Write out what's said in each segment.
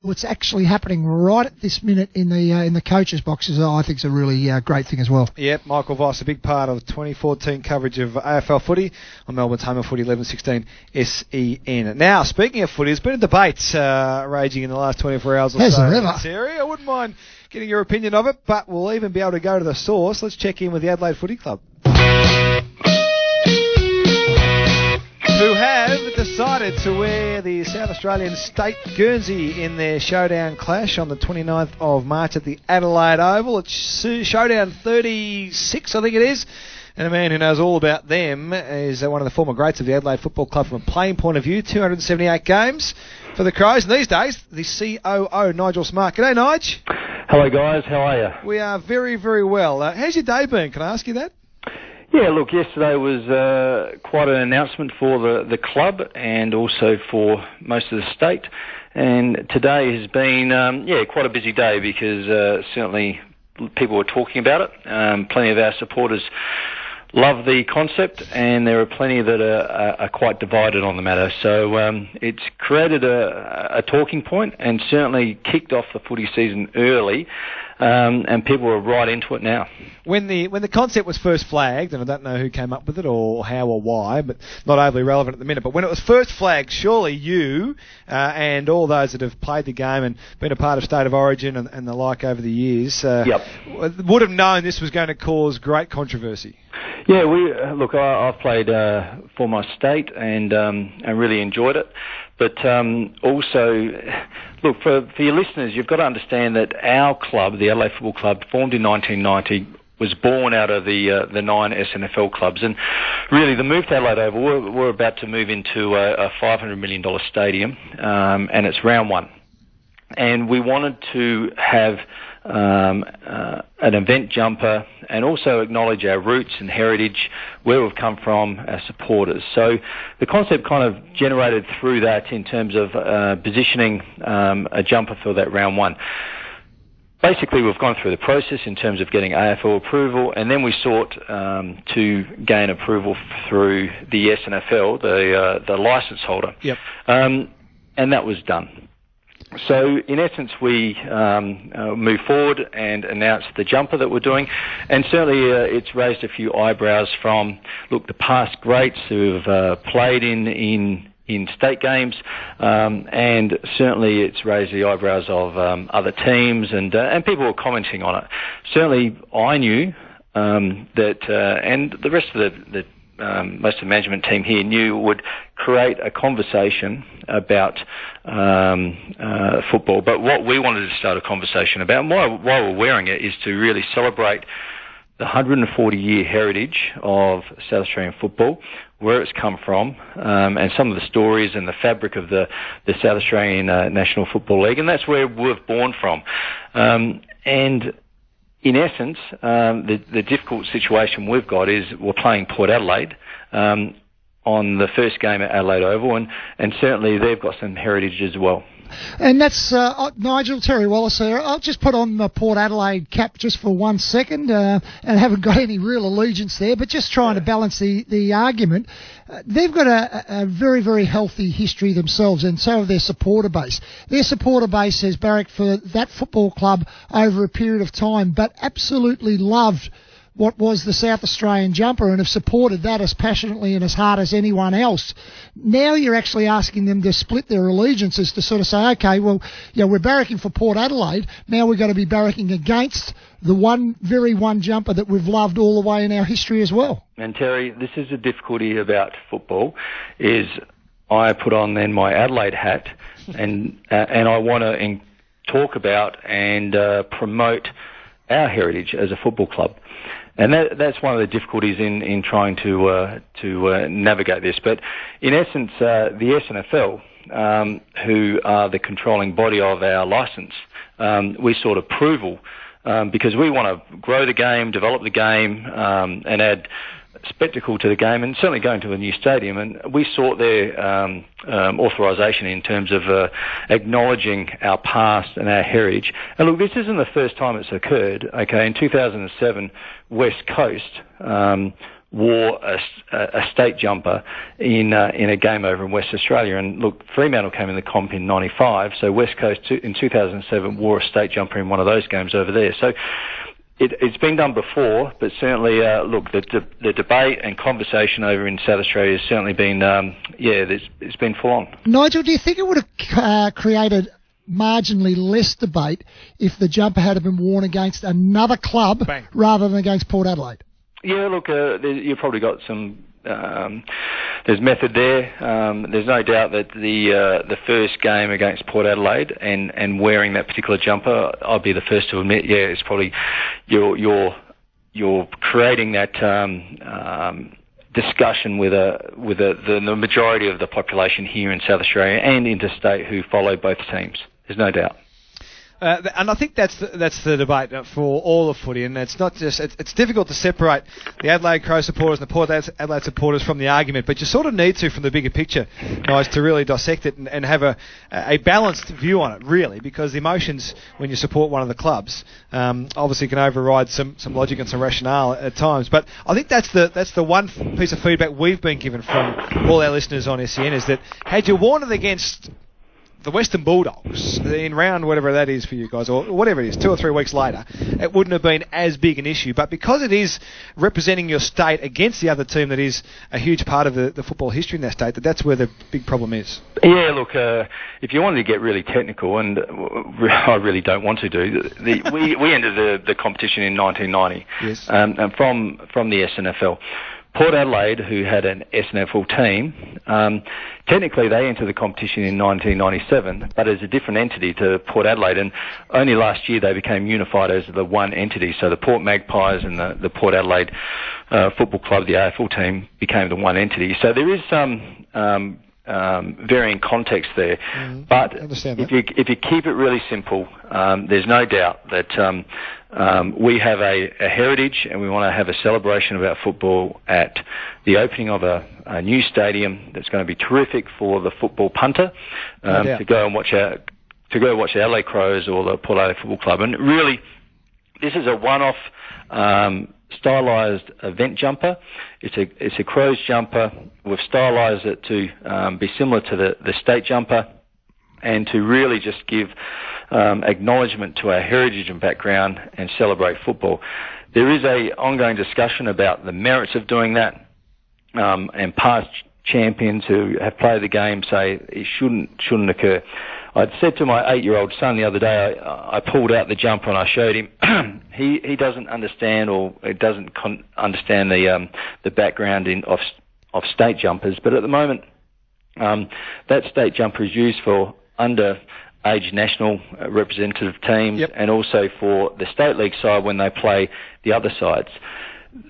what's actually happening right at this minute in the coaches' boxes, I think is a really great thing as well. Yep, Michael Voss, a big part of 2014 coverage of AFL footy on Melbourne's home of footy 1116 SEN. Now, speaking of footy, there's been a debate raging in the last 24 hours or so in this area. I wouldn't mind getting your opinion of it, but we'll even be able to go to the source. Let's check in with the Adelaide Footy Club, who have decided to wear the South Australian State Guernsey in their showdown clash on the 29th of March at the Adelaide Oval. It's showdown 36, I think it is. And a man who knows all about them is one of the former greats of the Adelaide Football Club from a playing point of view. 278 games for the Crows. And these days, the COO, Nigel Smart. G'day, Nige. Hello, guys. How are you? We are very, very well. How's your day been? Can I ask you that? Yeah, look, yesterday was quite an announcement for the club and also for most of the state. And today has been, quite a busy day because certainly people were talking about it. Plenty of our supporters love the concept, and there are plenty that are quite divided on the matter. So it's created a talking point and certainly kicked off the footy season early. And people are right into it now. When the concept was first flagged, and I don't know who came up with it or how or why, but not overly relevant at the minute, but when it was first flagged, surely you and all those that have played the game and been a part of State of Origin and the like over the years would have known this was going to cause great controversy. Yeah, I've played for my state and really enjoyed it. But also, look, for your listeners, you've got to understand that our club, the Adelaide Football Club, formed in 1990, was born out of the 9 SNFL clubs. And really, the move to Adelaide Oval, we're about to move into a $500 million stadium, and it's round one. And we wanted to have an event jumper and also acknowledge our roots and heritage, where we've come from, our supporters. So the concept kind of generated through that in terms of positioning a jumper for that round one. Basically, we've gone through the process in terms of getting AFL approval, and then we sought to gain approval through the SNFL, the licence holder. Yep. And that was done. So, in essence, we moved forward and announced the jumper that we're doing, and certainly it's raised a few eyebrows from, the past greats who have played in state games, and certainly it's raised the eyebrows of other teams, and people were commenting on it. Certainly, I knew that, and the rest of the most of the management team here knew would create a conversation about football. But what we wanted to start a conversation about, and why we're wearing it, is to really celebrate the 140-year heritage of South Australian football, where it's come from, and some of the stories and the fabric of the South Australian National Football League, and that's where we've born from. And in essence, the difficult situation we've got is we're playing Port Adelaide on the first game at Adelaide Oval, and certainly they've got some heritage as well. And that's Nigel, Terry Wallace here. I'll just put on the Port Adelaide cap just for 1 second, and haven't got any real allegiance there, but just trying to balance the argument. They've got a very, very healthy history themselves, and so have their supporter base. Their supporter base has barracked for that football club over a period of time, but absolutely loved what was the South Australian jumper and have supported that as passionately and as hard as anyone else. Now you're actually asking them to split their allegiances, to sort of say, okay, well, we're barracking for Port Adelaide. Now we've got to be barracking against the one jumper that we've loved all the way in our history as well. And Terry, this is the difficulty about football, is I put on then my Adelaide hat and I want to talk about and promote our heritage as a football club. And that's one of the difficulties in trying to navigate this. But in essence, the SNFL, who are the controlling body of our licence, we sought approval because we want to grow the game, develop the game, and add spectacle to the game, and certainly going to a new stadium. And we sought their authorisation in terms of acknowledging our past and our heritage. And look, this isn't the first time it's occurred. Okay, in 2007, West Coast wore a state jumper in a game over in West Australia. And look, Fremantle came in the comp in '95, so West Coast in 2007 wore a state jumper in one of those games over there. So it's been done before, but certainly, look, the debate and conversation over in South Australia has certainly been, it's been full on. Nigel, do you think it would have created marginally less debate if the jumper had been worn against another club rather than against Port Adelaide? Yeah, look, you've probably got some. There's method there. There's no doubt that the first game against Port Adelaide and wearing that particular jumper, I'll be the first to admit, yeah, it's probably you're creating that discussion with the majority of the population here in South Australia and interstate who follow both teams. There's no doubt. And I think that's the debate for all of footy, and it's not just it's difficult to separate the Adelaide Crow supporters and the Port Adelaide supporters from the argument, but you sort of need to from the bigger picture, guys, to really dissect it and have a balanced view on it, really, because the emotions when you support one of the clubs obviously can override some logic and some rationale at times. But I think that's the one piece of feedback we've been given from all our listeners on SEN is that had you worn it against the Western Bulldogs in round whatever that is for you guys, or whatever it is, 2 or 3 weeks later, it wouldn't have been as big an issue. But because it is representing your state against the other team that is a huge part of the football history in that state, that's where the big problem is. Yeah, look, if you wanted to get really technical, and I really don't want to do, we entered the competition in 1990, yes, and from the SNFL. Port Adelaide, who had an SNFL team, technically they entered the competition in 1997, but as a different entity to Port Adelaide, and only last year they became unified as the one entity. So the Port Magpies and the Port Adelaide Football Club, the AFL team, became the one entity. So there is some varying context there. But if you keep it really simple, there's no doubt that we have a heritage and we want to have a celebration of our football at the opening of a new stadium that's going to be terrific for the football punter to go watch the Adelaide Crows or the Port Adelaide Football Club. And really, this is a one-off stylised event jumper. It's a Crows jumper. We've stylised it to be similar to the state jumper and to really just give acknowledgement to our heritage and background and celebrate football. There is a ongoing discussion about the merits of doing that, and past champions who have played the game say it shouldn't occur. I'd said to my 8-year-old son the other day, I pulled out the jumper and I showed him. He doesn't understand or doesn't understand the background of state jumpers, but at the moment that state jumper is used for underage national representative teams, and also for the state league side when they play the other sides.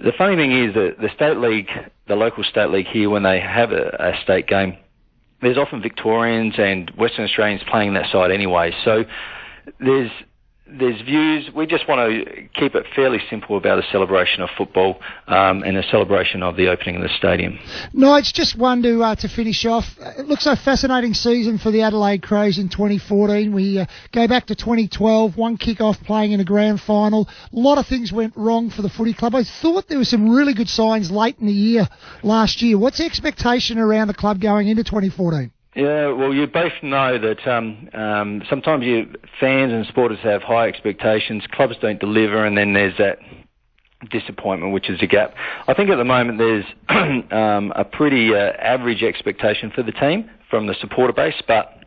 The funny thing is that the state league, the local state league here, when they have a state game, there's often Victorians and Western Australians playing that side anyway. So there's views. We just want to keep it fairly simple about a celebration of football and a celebration of the opening of the stadium. Nige, just one to finish off. It looks like a fascinating season for the Adelaide Crows in 2014. We go back to 2012, one kick-off playing in a grand final. A lot of things went wrong for the footy club. I thought there were some really good signs late in the year last year. What's the expectation around the club going into 2014? Yeah, well, you both know that sometimes fans and supporters have high expectations, clubs don't deliver, and then there's that disappointment, which is a gap. I think at the moment there's a pretty average expectation for the team from the supporter base, but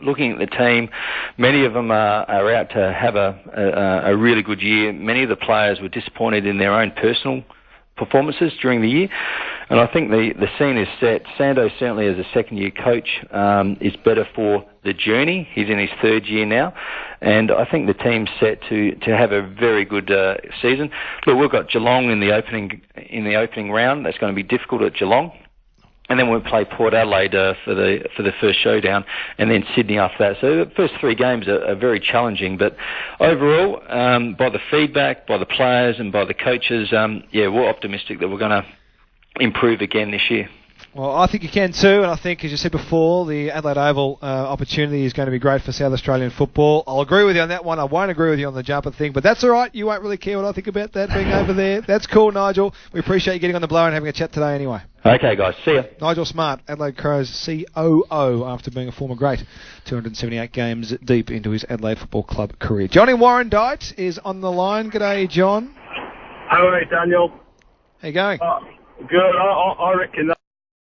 looking at the team, many of them are out to have a really good year. Many of the players were disappointed in their own personal performances during the year, and I think the scene is set. Sando, certainly as a second-year coach, is better for the journey. He's in his 3rd year now, and I think the team's set to have a very good season. Look, we've got Geelong in the opening round. That's going to be difficult at Geelong. And then we'll play Port Adelaide for the first showdown, and then Sydney after that. So the first 3 games are very challenging. But overall, by the feedback, by the players and by the coaches, we're optimistic that we're going to improve again this year. Well, I think you can too, and I think, as you said before, the Adelaide Oval opportunity is going to be great for South Australian football. I'll agree with you on that one. I won't agree with you on the jumper thing, but that's all right. You won't really care what I think about that being over there. That's cool, Nigel. We appreciate you getting on the blower and having a chat today anyway. Okay, guys. See ya. Nigel Smart, Adelaide Crows COO, after being a former great 278 games deep into his Adelaide Football Club career. Johnny Warren-Dyte is on the line. G'day, John. How are you, Daniel? How you going? Good. I reckon